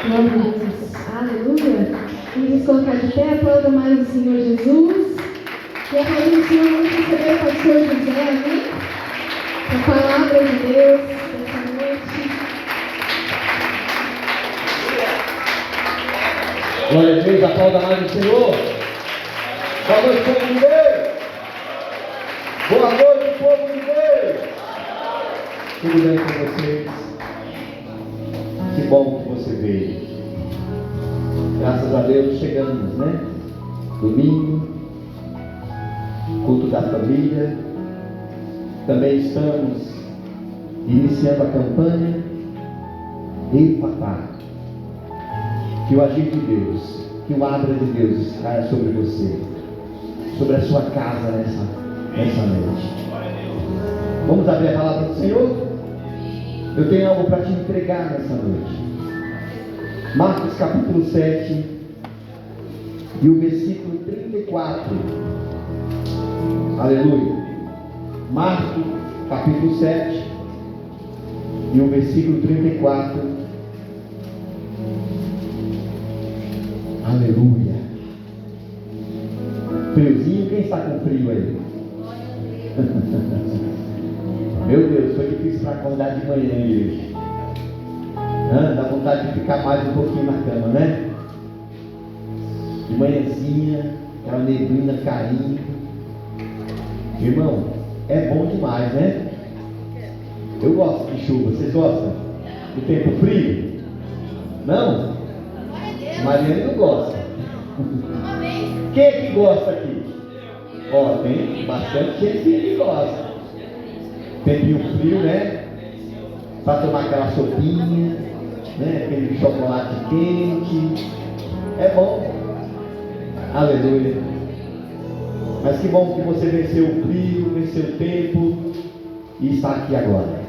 Glória a Deus. Aleluia. Vamos nos colocar de pé, aplauda mais o Senhor Jesus. E a paz do Senhor, vamos receber o pastor José, amém? A palavra de Deus essa noite. Glória a Deus, aplauda mais o Senhor. Boa noite, povo de Deus. Boa noite, povo de Deus. Tudo bem com vocês? Que bom que você veio. Graças a Deus chegamos, né? Domingo, culto da família. Também estamos iniciando a campanha Efatá. Que o agir de Deus, que o abra de Deus caia sobre você, sobre a sua casa nessa noite. Vamos abrir a palavra do Senhor? Eu tenho algo para te entregar nessa noite. Marcos capítulo 7 e o versículo 34. Aleluia. Marcos capítulo 7 e o versículo 34. Aleluia. Friozinho, quem está com frio aí? Meu Deus, foi difícil para acordar de manhã hoje. Dá vontade de ficar mais um pouquinho na cama, né? De manhãzinha, aquela neblina caindo. Irmão, é bom demais, né? Eu gosto de chuva, vocês gostam? Do tempo frio? Não? Mariana não gosta. Quem é que gosta aqui? Ó, tem bastante gente que gosta. Tempinho frio, né? Para tomar aquela sopinha, né? Aquele chocolate quente. É bom. Aleluia. Mas que bom que você venceu o frio, venceu o tempo e está aqui agora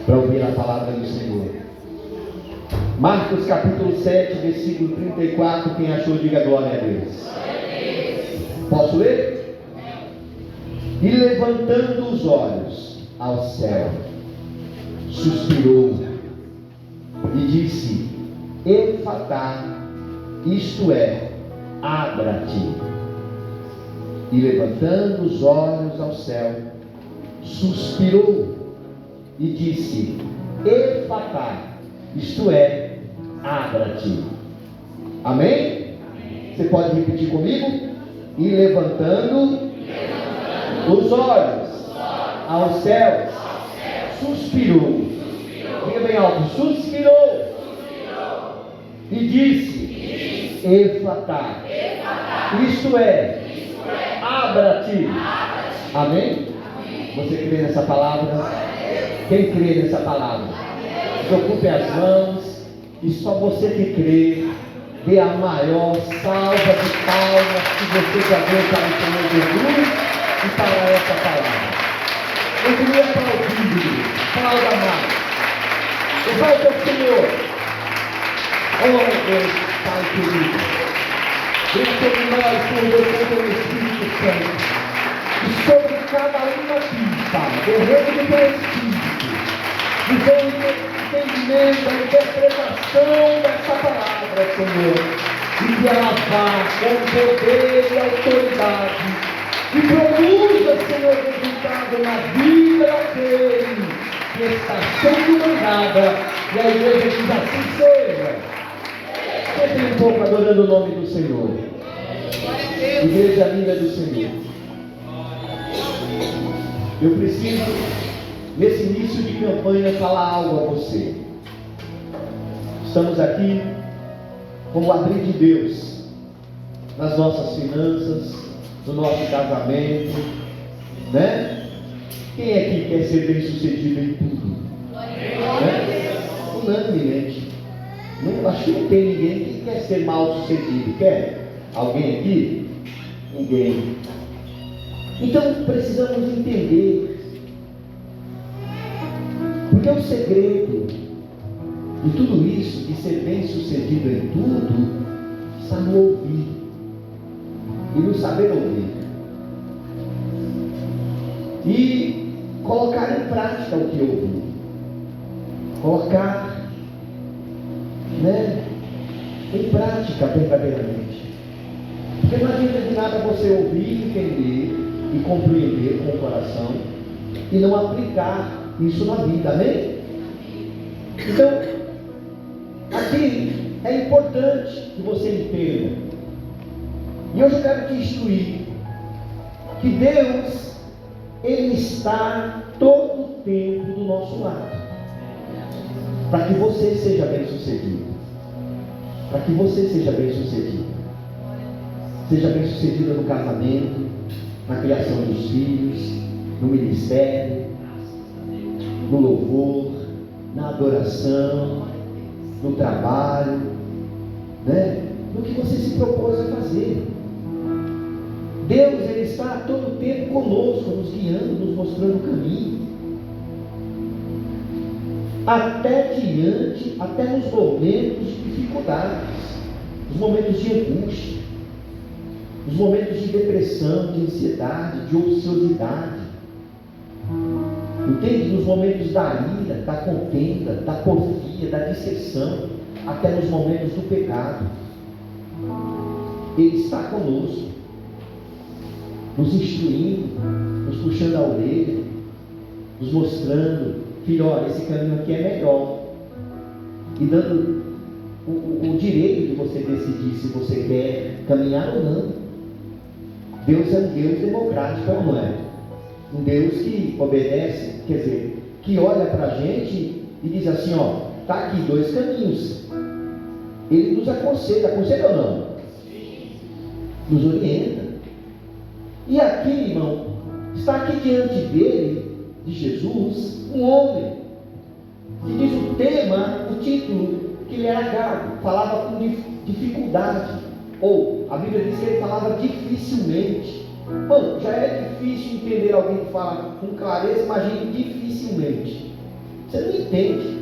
para ouvir a palavra do Senhor. Marcos capítulo 7, versículo 34. Quem achou, diga glória a Deus. Posso ler? E levantando os olhos ao céu, suspirou e disse: Efatá, isto é, abra-te. E levantando os olhos ao céu, suspirou e disse: Efatá, isto é, abra-te. Amém? Você pode repetir comigo? E levantando os olhos aos céus, suspirou. Diga bem alto: suspirou. E disse: Efatá, isto é, abra-te. Amém? Você crê nessa palavra? Quem crê nessa palavra? Ocupe as mãos e só você que crê, dê a maior salva de palmas que você já deu para o Senhor Jesus e para essa palavra. Continue aplaudindo, aplauda mais. Exalta o Senhor. Oh Deus, Pai querido, vem sobre nós, por Deus, pelo Espírito Santo, e sobre cada um aqui, Pai, derrame do teu Espírito, e vem entendimento, a interpretação dessa palavra, Senhor, e que ela vá com poder e autoridade, e produza, Senhor, resultado na vida daquele que está sendo mandada, e a igreja diz: assim seja. Sempre um pouco adorando o nome do Senhor. Igreja linda do Senhor, eu preciso, nesse início de campanha, falar algo a você. Estamos aqui com o abrir de Deus nas nossas finanças, no nosso casamento, né? Quem aqui quer ser bem sucedido em tudo? Né? Unanimemente. Não, acho que não tem ninguém que quer ser mal sucedido. Quer? Alguém aqui? Ninguém. Então precisamos entender, porque o segredo de tudo isso, de ser bem sucedido em tudo, está no ouvir e no saber ouvir e colocar em prática o que ouviu, colocar né, em prática verdadeiramente. Porque não adianta de nada você ouvir, entender e compreender com o coração e não aplicar isso na vida, amém? Então, aqui é importante que você entenda, e hoje eu quero te instruir, que Deus, Ele está todo o tempo do nosso lado, para que você seja bem sucedido, para que você seja bem sucedido, seja bem sucedida no casamento, na criação dos filhos, no ministério, no louvor, na adoração, no trabalho, né? No que você se propôs a fazer. Deus, Ele está a todo tempo conosco, nos guiando, nos mostrando o caminho, até nos momentos de dificuldades, nos momentos de angústia, nos momentos de depressão, de ansiedade, de ociosidade, entende? Nos momentos da ira, da contenda, da porfia, da disseção, até nos momentos do pecado. Ele está conosco, nos instruindo, nos puxando a orelha, nos mostrando: filho, olha, esse caminho aqui é melhor, e dando o direito de você decidir se você quer caminhar ou não. Deus é um Deus democrático, não é? Um Deus que obedece, quer dizer, que olha para a gente e diz assim: ó, está aqui 2 caminhos. Ele nos aconselha ou não? Nos orienta. E aqui, irmão, está aqui diante dele, de Jesus, um homem que diz o título que lhe era gago, falava com dificuldade, ou a Bíblia diz que ele falava dificilmente. Bom, já é difícil entender alguém que fala com clareza, imagine dificilmente. Você não entende.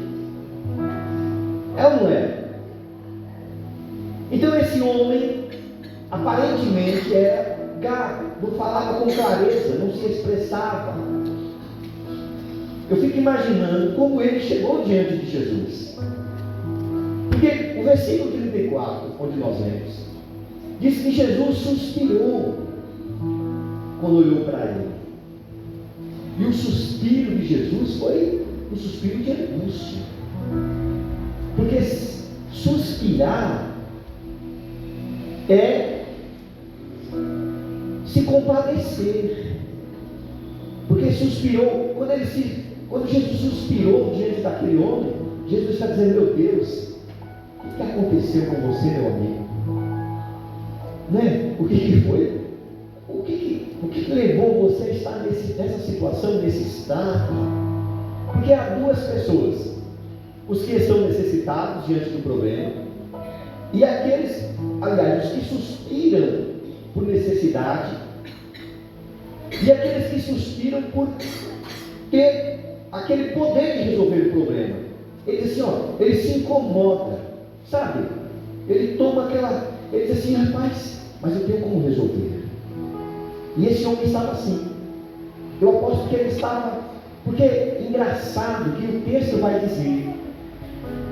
É ou não é? Então esse homem aparentemente era gago, não falava com clareza, não se expressava. Eu fico imaginando como ele chegou diante de Jesus. Porque o versículo 34, onde nós lemos, diz que Jesus suspirou quando olhou para ele. E o suspiro de Jesus foi um suspiro de angústia. Porque suspirar é se compadecer. Porque suspirou, quando Jesus suspirou diante daquele homem, Jesus está dizendo: meu Deus, o que aconteceu com você, meu amigo? Né? O que foi? O que levou você a estar nessa situação, nesse estado? Porque há 2 pessoas: os que estão necessitados diante do problema, e aqueles, aliás, os que suspiram por necessidade, e aqueles que suspiram por ter aquele poder de resolver o problema. Ele diz assim, ó, ele se incomoda, sabe? Ele toma ele diz assim: rapaz, mas eu tenho como resolver. E esse homem estava assim. Eu aposto que ele estava, porque é engraçado que o texto vai dizer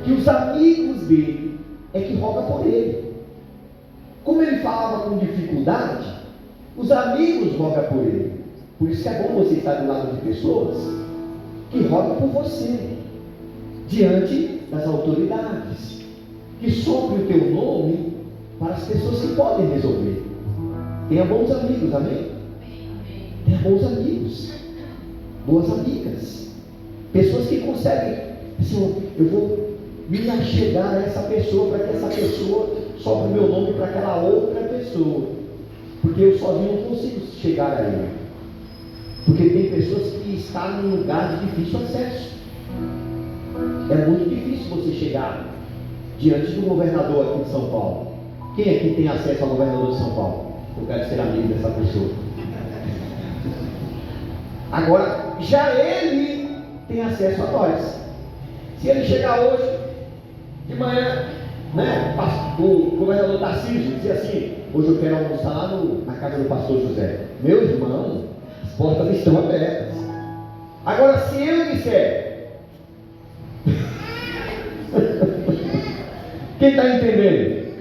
que os amigos dele é que rogam por ele. Como ele falava com dificuldade, os amigos rogam por ele. Por isso que é bom você estar do lado de pessoas que rogam por você, diante das autoridades, que soprem o teu nome para as pessoas que podem resolver. Tenha bons amigos, amém? Tenha bons amigos, boas amigas, pessoas que conseguem, assim, eu vou me achegar a essa pessoa, para que essa pessoa sopre o meu nome para aquela outra pessoa, porque eu sozinho não consigo chegar a ele, porque tem pessoas que estão em lugar de difícil acesso. É muito difícil você chegar diante do governador aqui de São Paulo. Quem aqui tem acesso ao governador de São Paulo? Eu quero ser amigo dessa pessoa. Agora, já ele tem acesso a nós. Se ele chegar hoje de manhã, né, o governador Tarcísio dizer assim: hoje eu quero almoçar lá na casa do pastor José. Meu irmão, as portas estão abertas. Agora, se eu disser Quem está entendendo?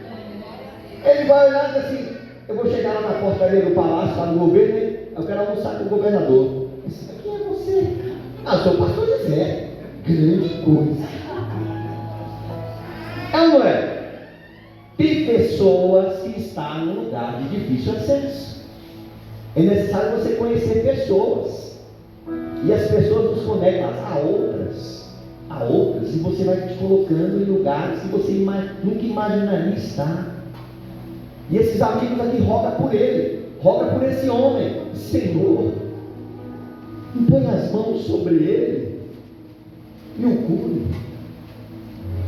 Ele vai olhar e diz assim: eu vou chegar lá na portaria do palácio, lá no governo, eu quero almoçar com o governador. Quem é você? Ah, eu sou o pastor José. Grande coisa. É ou não é? Tem pessoas que estão num lugar de difícil acesso. É necessário você conhecer pessoas. E as pessoas nos conectam a outras. E você vai te colocando em lugares que você nunca imaginaria estar. E esses amigos aqui rogam por ele, roga por esse homem: Senhor, impõe as mãos sobre ele e o cure.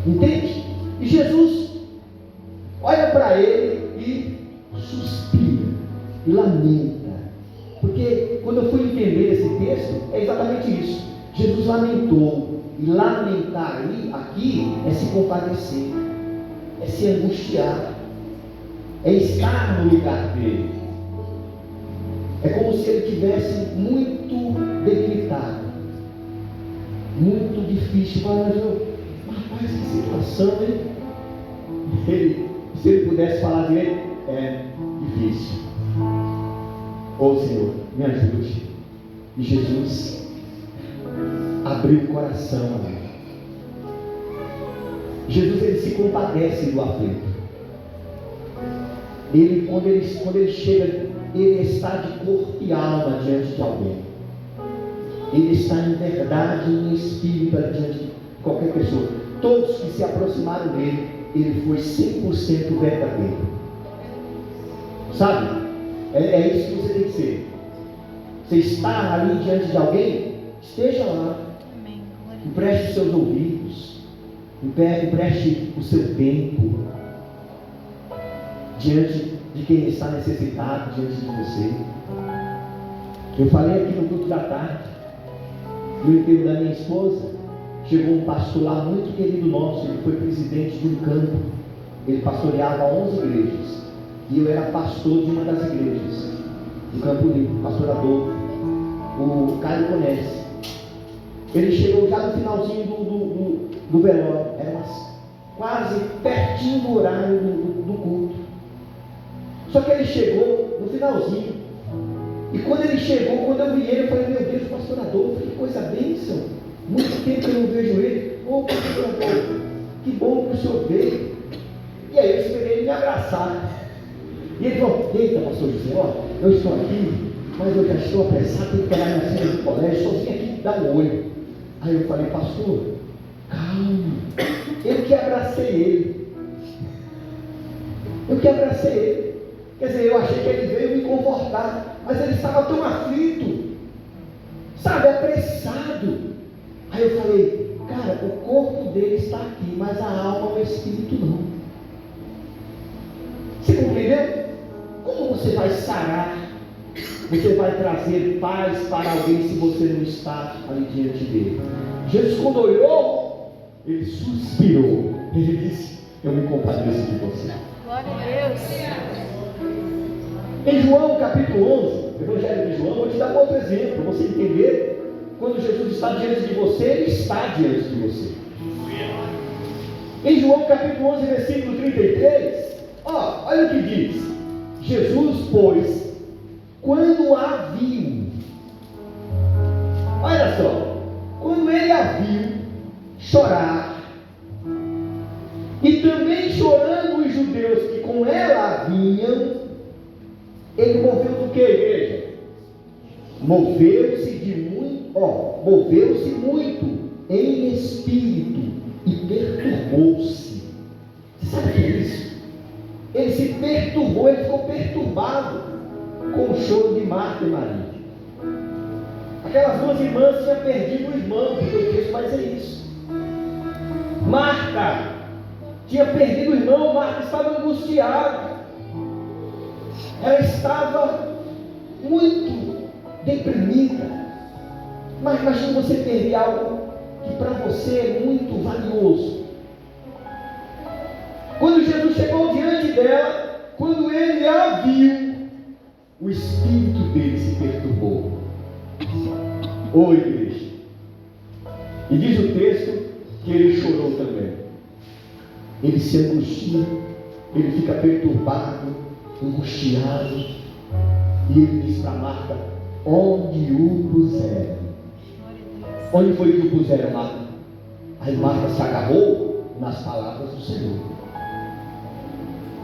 Entende? E Jesus olha para ele e suspira e lamenta. Porque quando eu fui entender esse texto, é exatamente isso. Jesus lamentou. E lamentar aqui é se compadecer, é se angustiar, é estar no lugar dele. É como se ele tivesse muito debilitado, muito difícil. Mas que situação, hein? Se ele pudesse falar dele, é difícil. Ô Senhor, me ajude. E Jesus abriu o coração, amigo. Jesus, ele se compadece do aflito. Quando ele chega, ele está de corpo e alma diante de alguém. Ele está em verdade e em espírito diante de qualquer pessoa. Todos que se aproximaram dele, ele foi 100% verdadeiro. Sabe? É isso que você tem que ser. Você está ali diante de alguém, esteja lá. Empreste os seus ouvidos, empreste o seu tempo diante de quem está necessitado diante de você. Eu falei aqui no culto da tarde, no enterro da minha esposa, chegou um pastor lá muito querido nosso. Ele foi presidente de um campo, ele pastoreava 11 igrejas, e eu era pastor de uma das igrejas do Campo Limpo, pastor Adolfo. O Caio conhece. Ele chegou já no finalzinho do velório, era quase pertinho do horário do culto. Só que ele chegou no finalzinho. E quando ele chegou, quando eu vi ele, eu falei: meu Deus, pastor Adolfo, que coisa bênção. Muito tempo que eu não vejo ele. Ô pastor Adolfo, que bom que o senhor veio. E aí eu esperei ele me abraçar. E ele falou: eita, pastor José, ó, eu estou aqui, mas eu já estou apressado, tenho que pegar minha filha do colégio, só vim aqui dar um oi. Aí eu falei: pastor, calma. Eu que abracei ele. Quer dizer, eu achei que ele veio me confortar, mas ele estava tão aflito, sabe, apressado. Aí eu falei: cara, o corpo dele está aqui, mas a alma, o espírito não. Você compreendeu? Como você vai sarar? Você vai trazer paz para alguém se você não está ali diante dele? Jesus, quando olhou, ele suspirou. Ele disse: eu me compadeço de você. Glória a Deus. Em João capítulo 11, Evangelho de João, vou te dar um outro exemplo, para você entender. Quando Jesus está diante de você, ele está diante de você. Em João capítulo 11, versículo 33, olha o que diz: Jesus, pois, quando a viu, olha só, quando ele a viu chorar, e também chorando os judeus que com ela vinham, ele moveu do que, igreja? Moveu-se muito em espírito e perturbou-se. Você sabe o que é isso? Ele se perturbou, ele ficou perturbado com o choro de Marta e Maria. Aquelas duas irmãs tinham perdido o irmão, porque o texto vai dizer isso. Marta tinha perdido o irmão, Marta estava angustiada. Ela estava muito deprimida. Mas imagine você perder algo que para você é muito valioso. Quando Jesus chegou diante dela, quando ele a viu, o espírito dele se perturbou. Ô igreja. E diz o texto que ele chorou também. ele se angustia, ele fica perturbado, angustiado, e ele diz para Marta: onde o puseram? Onde foi que o puseram, Marta? Aí Marta se agarrou nas palavras do Senhor,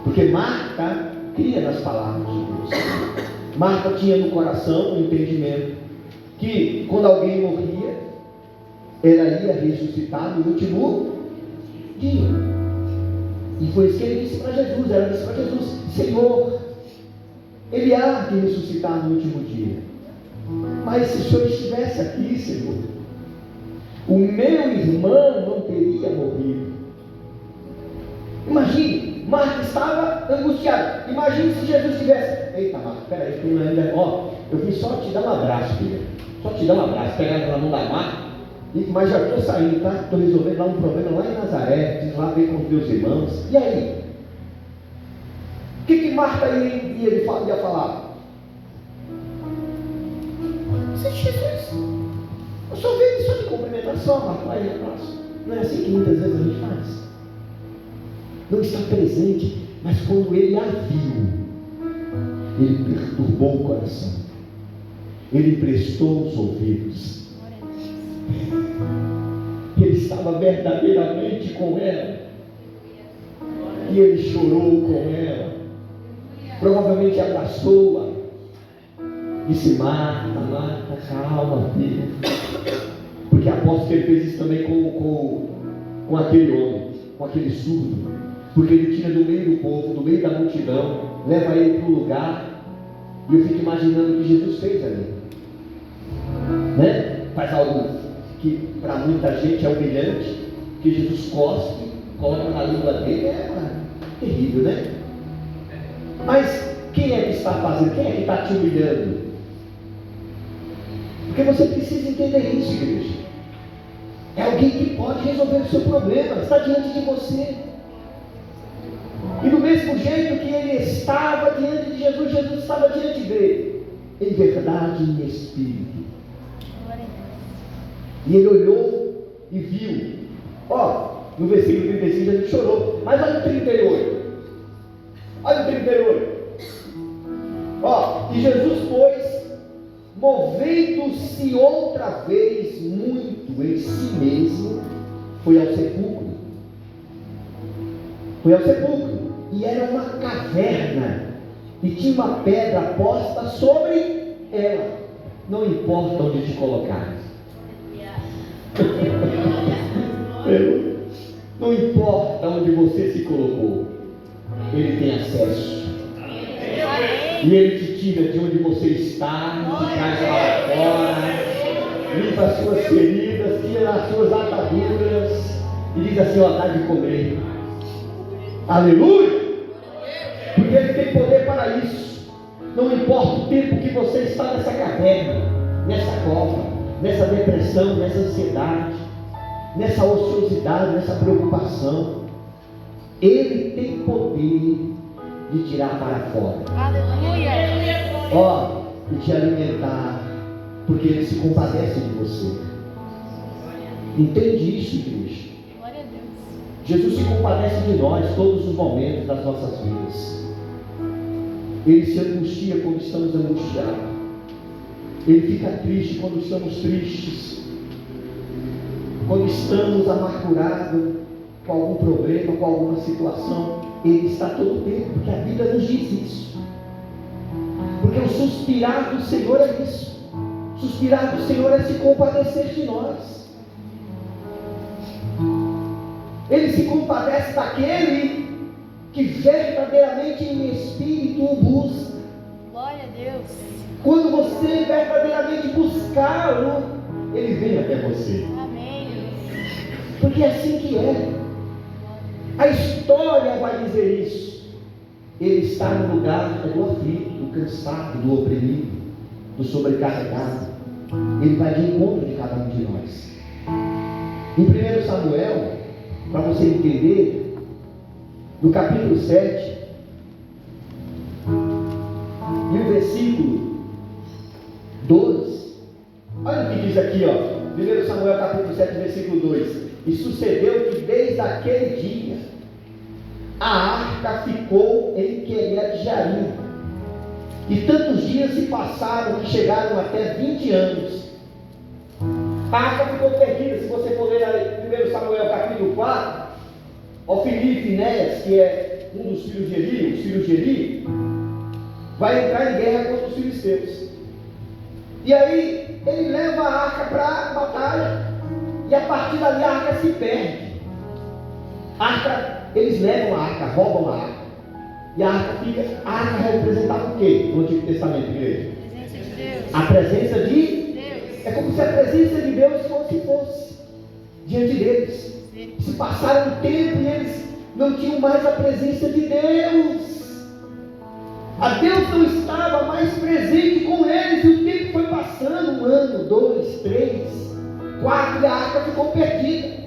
porque Marta cria nas palavras de Deus. Marta tinha no coração um entendimento que quando alguém morria, ela ia ressuscitar no último dia. E foi isso que ele disse para Jesus. Ela disse para Jesus: Senhor, ele há de ressuscitar no último dia. Mas se o Senhor estivesse aqui, Senhor, o meu irmão não teria morrido. Imagine, Marta estava angustiada. Imagine se Jesus tivesse: eita, Marta, peraí, tu ainda, ó, eu vim só te dar um abraço, filha. Só te dar um abraço, pegar ela na mão da Marta. Mas já estou saindo, tá? Estou resolvendo lá um problema lá em Nazaré. Preciso lá ver com os meus irmãos. E aí? O que Marta ia falar? Você, Jesus, eu só vejo só de cumprimentação, Marta, lá e abraço. Não é assim que muitas vezes a gente faz? Não está presente, mas quando ele a viu, ele perturbou o coração, ele emprestou os ouvidos, ele estava verdadeiramente com ela, e ele chorou com ela, provavelmente abraçou-a, disse: Marta, Marta, calma, filha. Porque aposto que ele fez isso também com aquele homem, com aquele surdo, porque ele tira do meio do povo, do meio da multidão, leva ele para o lugar, e eu fico imaginando o que Jesus fez ali, né? Faz algo que para muita gente é humilhante, que Jesus cospe, coloca na língua dele, é terrível, né? Mas quem é que está fazendo? Quem é que está te humilhando? Porque você precisa entender isso, igreja. É alguém que pode resolver o seu problema, está diante de você. E do mesmo jeito que ele estava diante de Jesus, Jesus estava diante dele, em verdade e em espírito. E ele olhou e viu. Ó, no versículo 35 a gente chorou, mas olha o 38. Olha o 38. Ó, e Jesus, pois, movendo-se outra vez muito em si mesmo, foi ao sepulcro. Foi ao sepulcro. E era uma caverna, e tinha uma pedra posta sobre ela. Não importa onde te colocares. Não importa onde você se colocou, ele tem acesso. E ele te tira de onde você está, te traz lá fora, limpa as suas feridas, tira as suas ataduras e diz assim: ó, dá de comer. Aleluia! Porque ele tem poder para isso. Não importa o tempo que você está nessa caverna, nessa cova, nessa depressão, nessa ansiedade, nessa ociosidade, nessa preocupação, ele tem poder de tirar para fora. Aleluia! Ó, e te alimentar, porque ele se compadece de você. Entende isso, igreja? Glória a Deus. Jesus se compadece de nós todos os momentos das nossas vidas. Ele se angustia quando estamos angustiados. Ele fica triste quando estamos tristes. Quando estamos amargurados com algum problema, com alguma situação, ele está todo o tempo, porque a Bíblia nos diz isso. Porque o suspirar do Senhor é isso. Suspirar do Senhor é se compadecer de nós. Ele se compadece daquele que verdadeiramente em espírito o busca. Glória a Deus. Quando você verdadeiramente buscá-lo, ele vem até você. Amém. Porque é assim que é. A história vai dizer isso. Ele está no lugar do aflito, do cansado, do oprimido, do sobrecarregado. Ele vai de encontro de cada um de nós. Em 1 Samuel, para você entender, no capítulo 7, e o versículo 12, olha o que diz aqui, ó, 1 Samuel capítulo 7, versículo 2: e sucedeu que desde aquele dia a arca ficou em Queriat Jearim. E tantos dias se passaram que chegaram até 20 anos. A arca ficou perdida. Se você for ler aí 1 Samuel capítulo 4, Ofni e Finéias, que é um dos filhos de Eli, os filhos de Eli, vai entrar em guerra contra os filisteus. E aí ele leva a arca para a batalha, e a partir dali a arca se perde. Eles levam a arca, roubam a arca, e a arca fica. A arca representava o quê no Antigo Testamento, igreja? A presença de Deus. É como se a presença de Deus fosse diante deles. Se passaram o tempo e eles não tinham mais a presença de Deus. A Deus não estava mais presente com eles. E o tempo foi passando, 1 ano, 2, 3, 4, e a arca ficou perdida.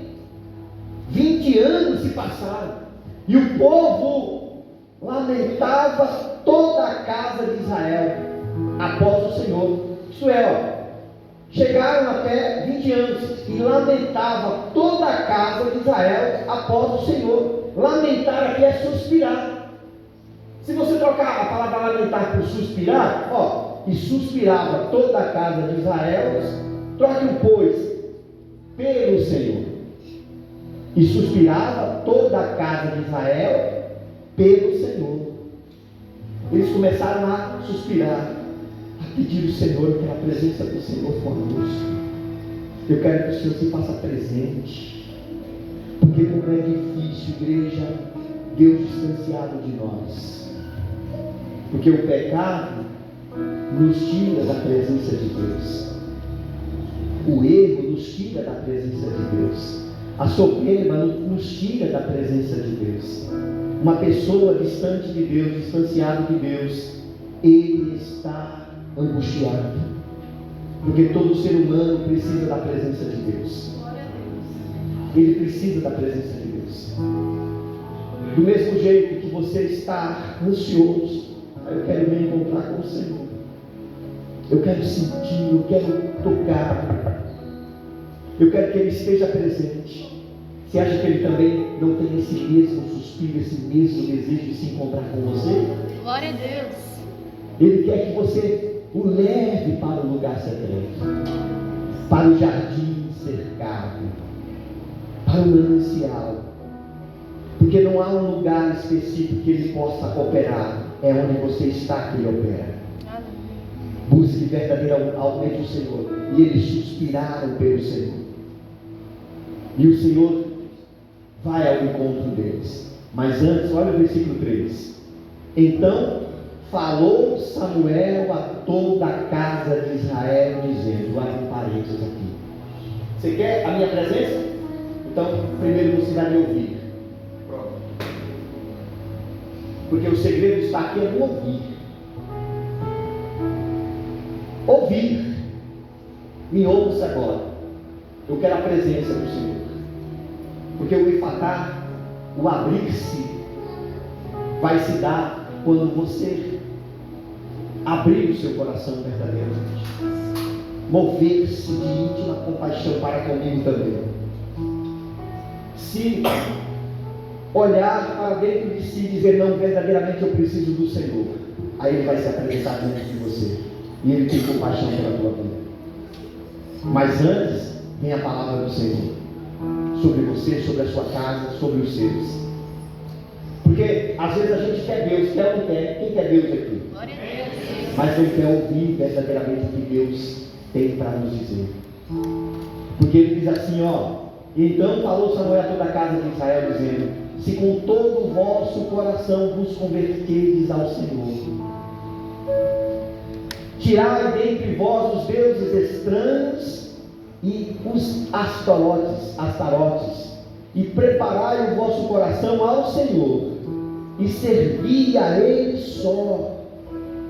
20 anos se passaram. E o povo lamentava toda a casa de Israel após o Senhor. Isto é, chegaram até 20 anos e lamentava toda a casa de Israel após o Senhor. Lamentar aqui é suspirar. Se você trocar a palavra lamentar por suspirar, e suspirava toda a casa de Israel, troque o pois pelo Senhor. E suspirava toda a casa de Israel pelo Senhor. Eles começaram a suspirar, a pedir ao Senhor, que a presença do Senhor conosco. Eu quero que o Senhor se faça presente, porque como é difícil, igreja, Deus distanciado de nós, porque o pecado nos tira da presença de Deus, o erro nos tira da presença de Deus, a soberba nos tira da presença de Deus. Uma pessoa distante de Deus, distanciado de Deus, ele está angustiado, porque todo ser humano precisa da presença de Deus. Ele precisa da presença de Deus. Do mesmo jeito que você está ansioso, eu quero me encontrar com o Senhor, eu quero sentir, eu quero tocar, eu quero que Ele esteja presente. Você acha que Ele também não tem esse mesmo suspiro, esse mesmo desejo de se encontrar com você? Glória a Deus. Ele quer que você o leve para o lugar secreto, para o jardim cercado, para o manancial, porque não há um lugar específico que Ele possa operar. É onde você está que Ele opera. Busque verdadeiramente o Senhor. E eles suspiraram pelo Senhor, e o Senhor vai ao encontro deles. Mas antes, olha o versículo 3. Então falou Samuel a toda a casa de Israel, dizendo, olha um parênteses aqui, você quer a minha presença? Então primeiro você vai me ouvir. Pronto. Porque o segredo está aqui, é no ouvir. Ouvir. Me ouça agora. Eu quero a presença do Senhor. Porque o efatá, o abrir-se, vai se dar quando você abrir o seu coração verdadeiramente, mover-se de íntima compaixão para comigo também, se olhar para dentro de si e dizer, não, verdadeiramente eu preciso do Senhor, aí Ele vai se apresentar dentro de você, e Ele tem compaixão pela tua vida. Mas antes vem a palavra do Senhor sobre você, sobre a sua casa, sobre os seus. Porque às vezes a gente quer Deus, quer ou não quer? Quem quer Deus aqui? Glória a Deus. Mas não quer ouvir verdadeiramente o que Deus tem para nos dizer. Porque Ele diz assim, então falou Samuel a toda a casa de Israel, dizendo, se com todo o vosso coração vos converterdes ao Senhor, tirai dentre vós os deuses estranhos e os astarotes, e preparai o vosso coração ao Senhor, e servi a Ele só,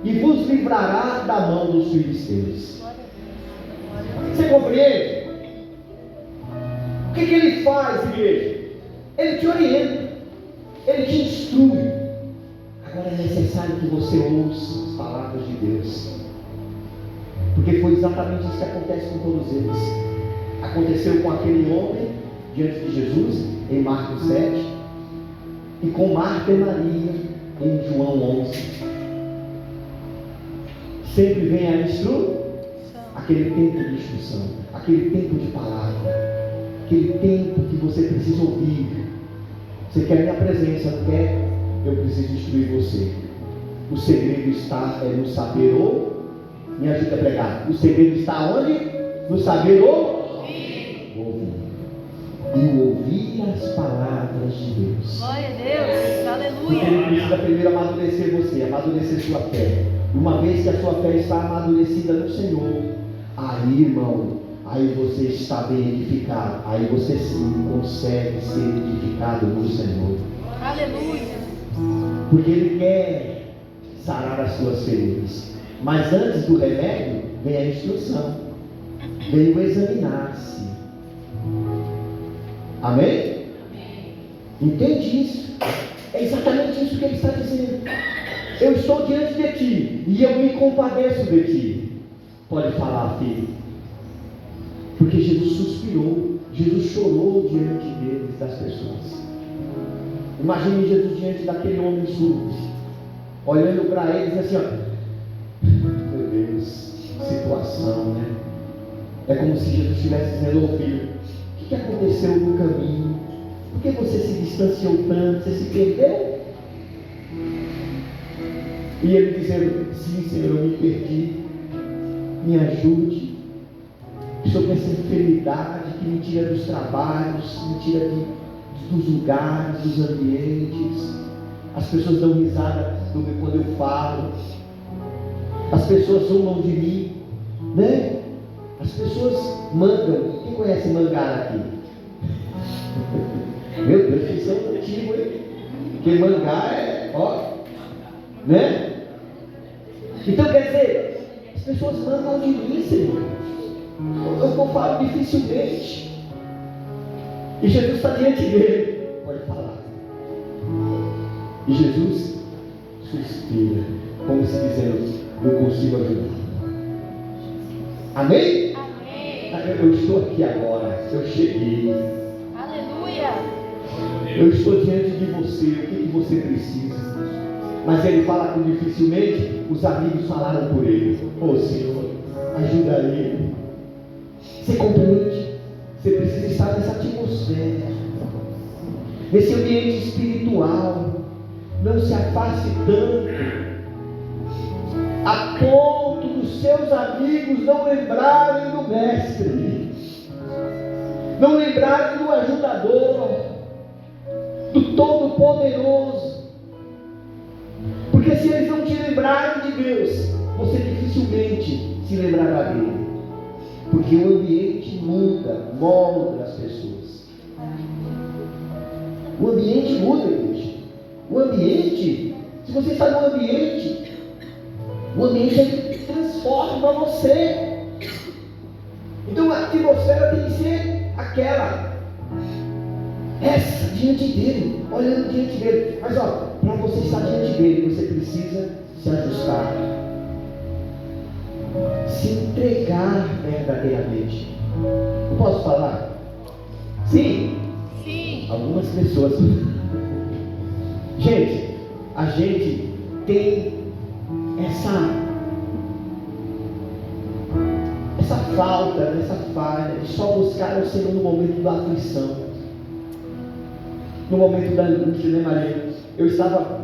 e vos livrará da mão dos filisteus. Você compreende? O que Ele faz, igreja? Ele te orienta, Ele te instrui. Agora é necessário que você ouça as palavras de Deus, porque foi exatamente isso que acontece com todos eles. Aconteceu com aquele homem diante de Jesus, em Marcos 7. E com Marta e Maria, em João 11, sempre vem a aquele tempo de instrução, aquele tempo de palavra, aquele tempo que você precisa ouvir. Você quer minha presença, não quer? Eu preciso instruir você. O segredo está no saber me ajuda a pregar. O segredo está onde? No saber ouvir. E ouvir as palavras de Deus. Glória a Deus. Aleluia. Porque Ele precisa primeiro amadurecer você, amadurecer sua fé. Uma vez que a sua fé está amadurecida no Senhor, aí, irmão, aí você está bem edificado. Aí você sim consegue ser edificado no Senhor. Aleluia. Porque Ele quer sarar as suas feridas. Mas antes do remédio, vem a instrução. Vem o examinar-se. Amém? Entende isso? É exatamente isso que Ele está dizendo. Eu estou diante de ti e eu me compadeço de ti. Pode falar, filho. Porque Jesus suspirou, Jesus chorou diante deles, das pessoas. Imagine Jesus diante daquele homem surdo, olhando para eles assim, ó. Meu Deus, situação, né? É como se Jesus estivesse dizendo: ô filho, o que aconteceu no caminho? Por que você se distanciou tanto? Você se perdeu? E ele dizendo: sim, Senhor, eu me perdi. Me ajude. Sobre essa enfermidade que me tira dos trabalhos, me tira dos lugares, dos ambientes. As pessoas dão risada quando eu falo. As pessoas zombam de mim, né? As pessoas mangam. Quem conhece mangar aqui? Meu Deus, vocês são antigos, hein? Porque mangar é, ó, né? Então quer dizer, as pessoas mangam de mim, Senhor. Eu falo dificilmente. E Jesus está diante dele. Pode falar. E Jesus suspira, como se dizendo: eu consigo ajudar. Amém? Amém. Eu estou aqui agora. Eu cheguei. Aleluia. Eu estou diante de você. O que você precisa? Mas ele fala com dificilmente. Os amigos falaram por ele: ô Senhor, ajuda ele. Você compreende? Você precisa estar nessa atmosfera, nesse ambiente espiritual. Não se afaste tanto a ponto dos seus amigos não lembrarem do Mestre, não lembrarem do Ajudador, do Todo-Poderoso. Porque se eles não te lembrarem de Deus, você dificilmente se lembrará dele. Porque o ambiente muda, molda as pessoas. O ambiente muda, igreja. O ambiente, se você está no ambiente, o ambiente ele transforma você. Então a atmosfera tem que ser aquela. Essa, diante dele, olhando diante dele. Mas ó, para você estar diante dele, você precisa se ajustar. Se entregar verdadeiramente. Eu posso falar? Sim? Sim. Algumas pessoas. Gente, a gente tem essa falta, essa falha de só buscar o Senhor no momento da aflição, no momento da angústia, né, Maria? Eu estava